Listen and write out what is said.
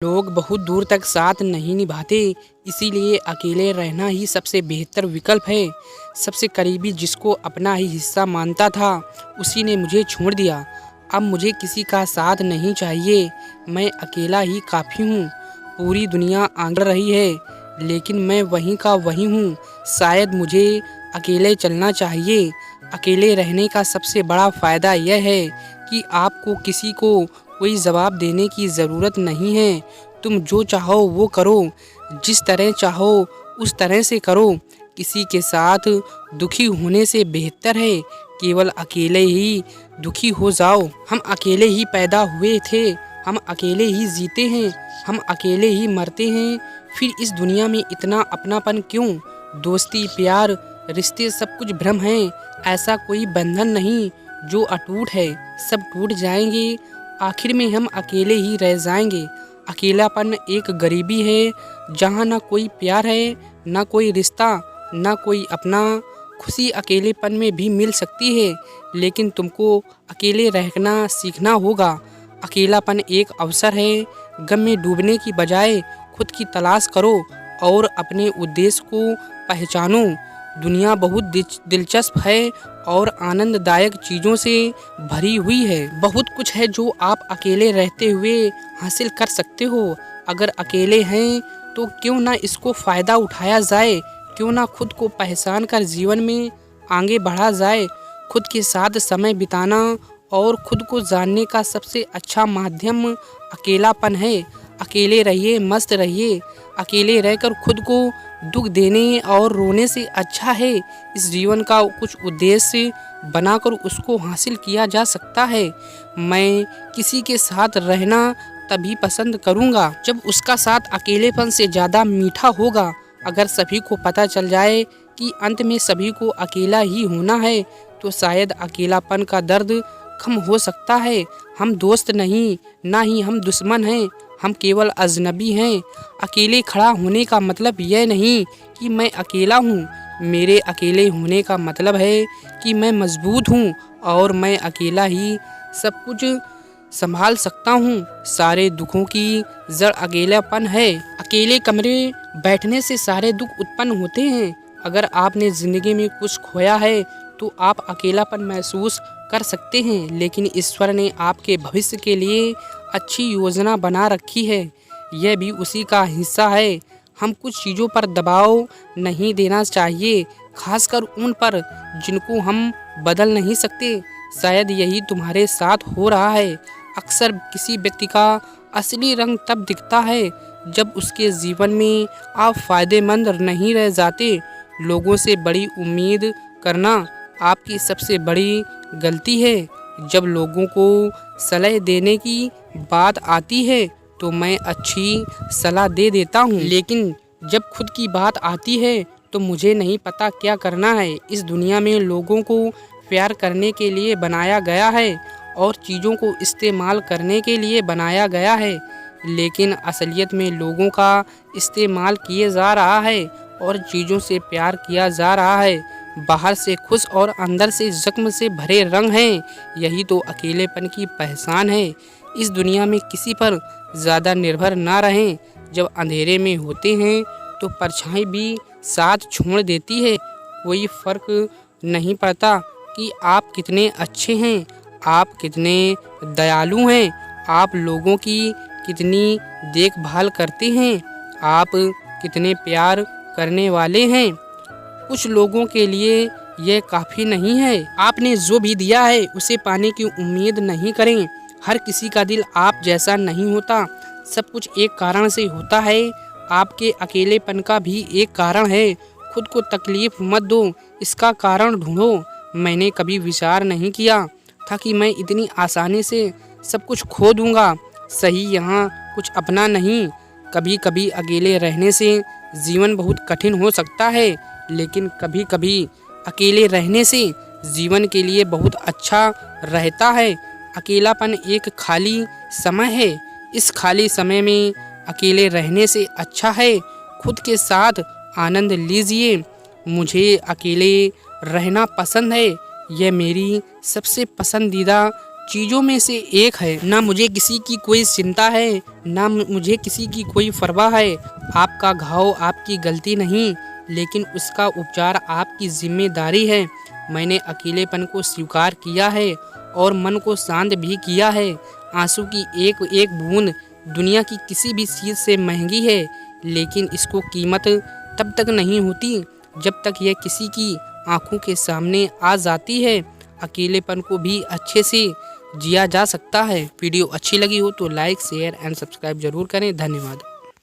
लोग बहुत दूर तक साथ नहीं निभाते, इसीलिए अकेले रहना ही सबसे बेहतर विकल्प है। सबसे करीबी जिसको अपना ही हिस्सा मानता था, उसी ने मुझे छोड़ दिया। अब मुझे किसी का साथ नहीं चाहिए, मैं अकेला ही काफ़ी हूँ। पूरी दुनिया आंगड़ रही है, लेकिन मैं वहीं का वहीं हूँ। शायद मुझे अकेले चलना चाहिए। अकेले रहने का सबसे बड़ा फ़ायदा यह है कि आपको किसी को कोई जवाब देने की ज़रूरत नहीं है। तुम जो चाहो वो करो, जिस तरह चाहो उस तरह से करो। किसी के साथ दुखी होने से बेहतर है केवल अकेले ही दुखी हो जाओ। हम अकेले ही पैदा हुए थे, हम अकेले ही जीते हैं, हम अकेले ही मरते हैं। फिर इस दुनिया में इतना अपनापन क्यों? दोस्ती, प्यार, रिश्ते सब कुछ भ्रम है। ऐसा कोई बंधन नहीं जो अटूट है, सब टूट जाएंगे। आखिर में हम अकेले ही रह जाएंगे। अकेलापन एक गरीबी है जहाँ ना कोई प्यार है, ना कोई रिश्ता, ना कोई अपना। खुशी अकेलेपन में भी मिल सकती है, लेकिन तुमको अकेले रहना सीखना होगा। अकेलापन एक अवसर है। गम में डूबने की बजाय खुद की तलाश करो और अपने उद्देश्य को पहचानो। दुनिया बहुत दिलचस्प है और आनंददायक चीज़ों से भरी हुई है। बहुत कुछ है जो आप अकेले रहते हुए हासिल कर सकते हो। अगर अकेले हैं तो क्यों ना इसको फ़ायदा उठाया जाए, क्यों ना खुद को पहचान कर जीवन में आगे बढ़ा जाए। खुद के साथ समय बिताना और खुद को जानने का सबसे अच्छा माध्यम अकेलापन है। अकेले रहिए, मस्त रहिए। अकेले रहकर खुद को दुख देने और रोने से अच्छा है इस जीवन का कुछ उद्देश्य बनाकर उसको हासिल किया जा सकता है। मैं किसी के साथ रहना तभी पसंद करूँगा जब उसका साथ अकेलेपन से ज़्यादा मीठा होगा। अगर सभी को पता चल जाए कि अंत में सभी को अकेला ही होना है, तो शायद अकेलापन का दर्द कम हो सकता है। हम दोस्त नहीं, ना ही हम दुश्मन हैं, हम केवल अजनबी हैं। अकेले खड़ा होने का मतलब यह नहीं कि मैं अकेला हूँ। मेरे अकेले होने का मतलब है कि मैं मजबूत हूँ और मैं अकेला ही सब कुछ संभाल सकता हूँ। सारे दुखों की जड़ अकेलापन है। अकेले कमरे बैठने से सारे दुख उत्पन्न होते हैं। अगर आपने ज़िंदगी में कुछ खोया है तो आप अकेलापन महसूस कर सकते हैं, लेकिन ईश्वर ने आपके भविष्य के लिए अच्छी योजना बना रखी है। यह भी उसी का हिस्सा है। हम कुछ चीज़ों पर दबाव नहीं देना चाहिए, खासकर उन पर जिनको हम बदल नहीं सकते। शायद यही तुम्हारे साथ हो रहा है। अक्सर किसी व्यक्ति का असली रंग तब दिखता है जब उसके जीवन में आप फ़ायदेमंद नहीं रह जाते। लोगों से बड़ी उम्मीद करना आपकी सबसे बड़ी गलती है। जब लोगों को सलाह देने की बात आती है तो मैं अच्छी सलाह दे देता हूँ, लेकिन जब खुद की बात आती है तो मुझे नहीं पता क्या करना है। इस दुनिया में लोगों को प्यार करने के लिए बनाया गया है और चीज़ों को इस्तेमाल करने के लिए बनाया गया है, लेकिन असलियत में लोगों का इस्तेमाल किए जा रहा है और चीज़ों से प्यार किया जा रहा है। बाहर से खुश और अंदर से जख्म से भरे रंग हैं। यही तो अकेलेपन की पहचान है। इस दुनिया में किसी पर ज़्यादा निर्भर ना रहें। जब अंधेरे में होते हैं तो परछाई भी साथ छोड़ देती है। कोई फ़र्क नहीं पड़ता कि आप कितने अच्छे हैं, आप कितने दयालु हैं, आप लोगों की कितनी देखभाल करते हैं, आप कितने प्यार करने वाले हैं। कुछ लोगों के लिए यह काफ़ी नहीं है। आपने जो भी दिया है उसे पाने की उम्मीद नहीं करें। हर किसी का दिल आप जैसा नहीं होता। सब कुछ एक कारण से होता है। आपके अकेलेपन का भी एक कारण है। खुद को तकलीफ़ मत दो, इसका कारण ढूंढो। मैंने कभी विचार नहीं किया था कि मैं इतनी आसानी से सब कुछ खो दूंगा। सही यहाँ कुछ अपना नहीं। कभी कभी अकेले रहने से जीवन बहुत कठिन हो सकता है, लेकिन कभी कभी अकेले रहने से जीवन के लिए बहुत अच्छा रहता है। अकेलापन एक खाली समय है। इस खाली समय में अकेले रहने से अच्छा है खुद के साथ आनंद लीजिए। मुझे अकेले रहना पसंद है। यह मेरी सबसे पसंदीदा चीज़ों में से एक है। ना मुझे किसी की कोई चिंता है, ना मुझे किसी की कोई परवाह है। आपका घाव आपकी गलती नहीं, लेकिन उसका उपचार आपकी जिम्मेदारी है। मैंने अकेलेपन को स्वीकार किया है और मन को शांत भी किया है। आंसू की एक एक बूंद दुनिया की किसी भी चीज़ से महंगी है, लेकिन इसको कीमत तब तक नहीं होती जब तक यह किसी की आंखों के सामने आ जाती है। अकेलेपन को भी अच्छे से जिया जा सकता है। वीडियो अच्छी लगी हो तो लाइक शेयर एंड सब्सक्राइब जरूर करें। धन्यवाद।